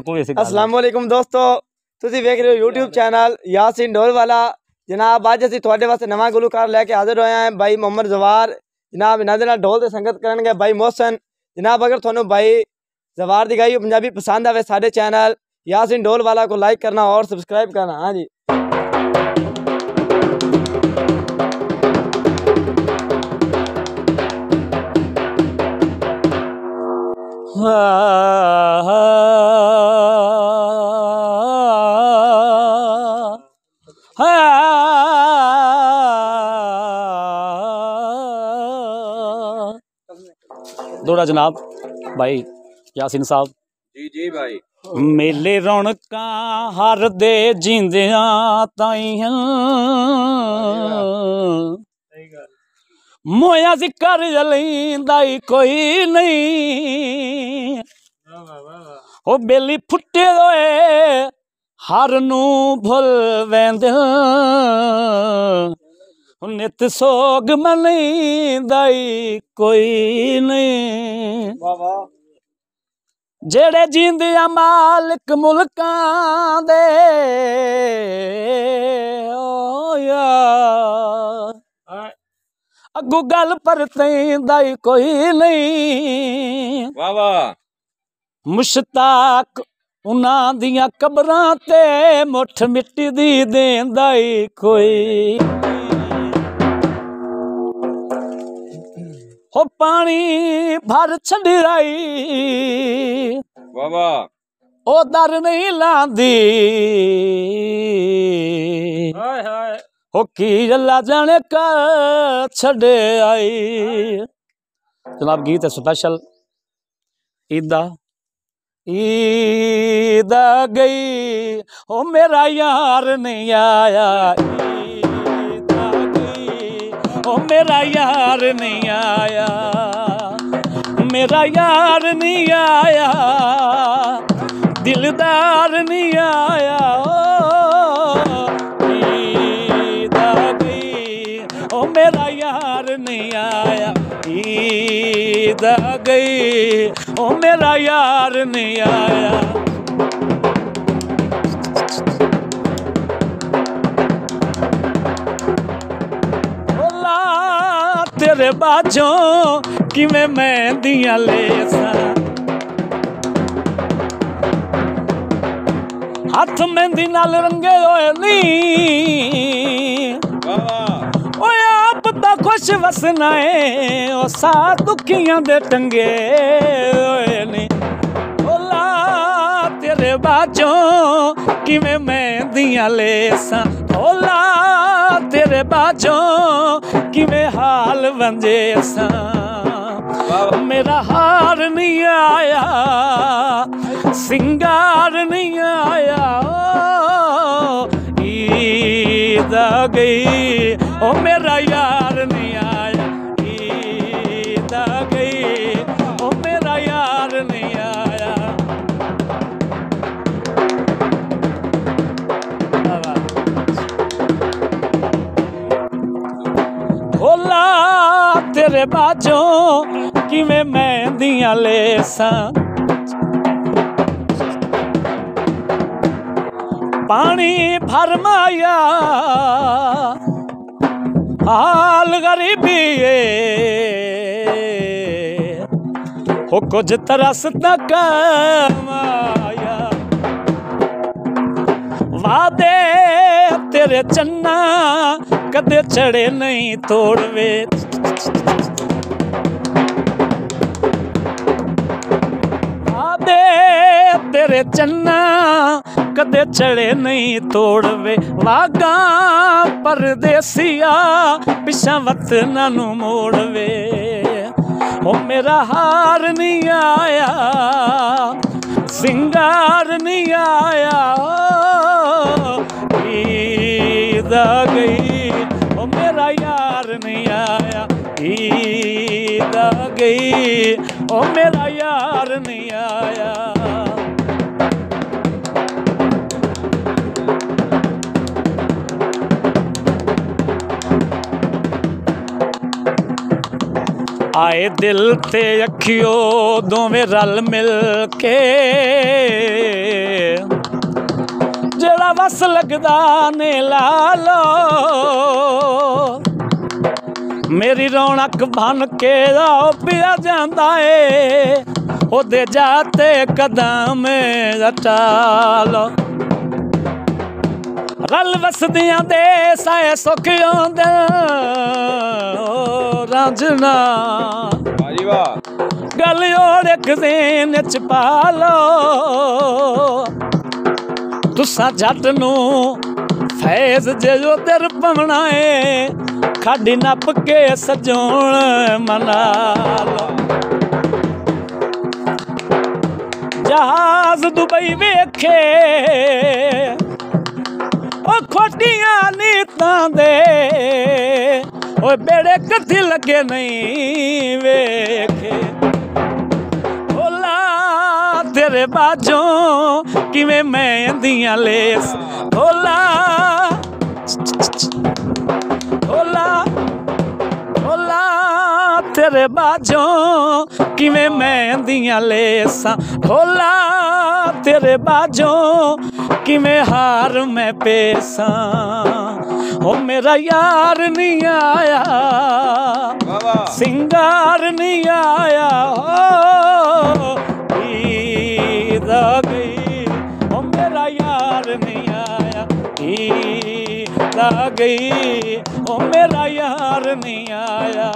अस्सलाम वालेकुम दोस्तों, तुसी वेख रहे हो यूट्यूब चैनल यासीन ढोल वाला। जनाब अज असीं तुहाडे वास्ते नवा गुलकार लैके हाजिर होए हैं। भाई मोहम्मद जवार जनाब इन्हां दे नाल ढोल ते संगत करनगे भाई मोहसन। जनाब अगर तुहानू भाई जवार दी गाई पंजाबी पसंद आवे साडे चैनल यासीन ढोल वाला को लाइक करना और सब्सक्राइब करना। हाँ जी। दौड़ा जनाब भाई यासीन साहब जी जी भाई। मेले रौनकां हर दे जींदियां ताईं मोया जिक्र जलींदा कोई नहीं। ओ बेली फुटे होए हर नू भुल वेंदे नित सोग मनींदा कोई नहीं। जेड़े जींदियां मालिक मुल्कां दे ओ यार अगू गल परतेंदा कोई नहीं। वाह वाह। मुश्ताक उन्हां दियां कबरां ते मुठ मिट्टी दी देंदा कोई। हो पानी भर छड़ाई वाह वाह। ओ दर नहीं लांदी हो की अल्लाह जाने कर छड़े आई। जनाब गीत है स्पेशल ईदा ईद गई ओ मेरा यार नहीं आया। ईद गई ओ मेरा यार नहीं आया। मेरा यार नहीं आया दिलदार नहीं आया। ईद गई ओ मेरा यार नहीं आया। ईद गई ओ मेरा यार नहीं आया। ओला तेरे बाजों किवें मेहंदियां लेसां हाथ मेहंदी नाल रंगे होए नी। ओए आप ता खुश वसना है ओ सा दुखियां दे टंगे होए नी। ओला तेरे बाजों किवें मेहंदियां लेसां ओला तेरे बाजों किवें हाल वंजेसां। मेरा हार नहीं आया सिंगार नहीं आया। ईद गई ओ मेरा यार नहीं आया। ईद गई ओ मेरा यार नहीं आया। भोला तेरे बाजों किवें मेहंदियां लेसां पानी भरमाया हाल गरीबी हो कुछ तरस तक माया। वादे तेरे चन्ना कदे चढ़े नहीं तोड़वे। वादे तेरे चन्ना कदे चढ़े नहीं तोड़वे। वागा परदेसिया पिछा वतना नू मोड़वे। ओ मेरा हार नहीं आया सिंगार नहीं आया। ईद गई ओ मेरा यार नहीं आया। ईद गई ओ मेरा यार नहीं आया। आए दिल ते अखियो दोवें रल मिल के वस लगदा ने लालो मेरी रौनक बन के आओ पिया जांदा है ओदे जाते कदम रटालो रल वसदियां दे साए सुख आंदे रांझना वाजी वाह गल ओड़ एक दिन च पालो तुसा जट नू फैज जो तेर पवना है खाड़ी नप के सजोण मना लो जहाज दुबई वेखे ओ खोटियां नीतां दे ओ बेड़े कथी लगे नहीं वेखे तेरे बाजों किवें मेहंदियां लेस होला होला होला तेरे बाजों किवें मेहंदियां लेसां होला तेरे बाजों किवें हार मैं पेसां ओ मेरा यार नहीं आया सिंगार नहीं आया गई ओ मेरा यार नहीं आया गई ओ मेरा यार नहीं आया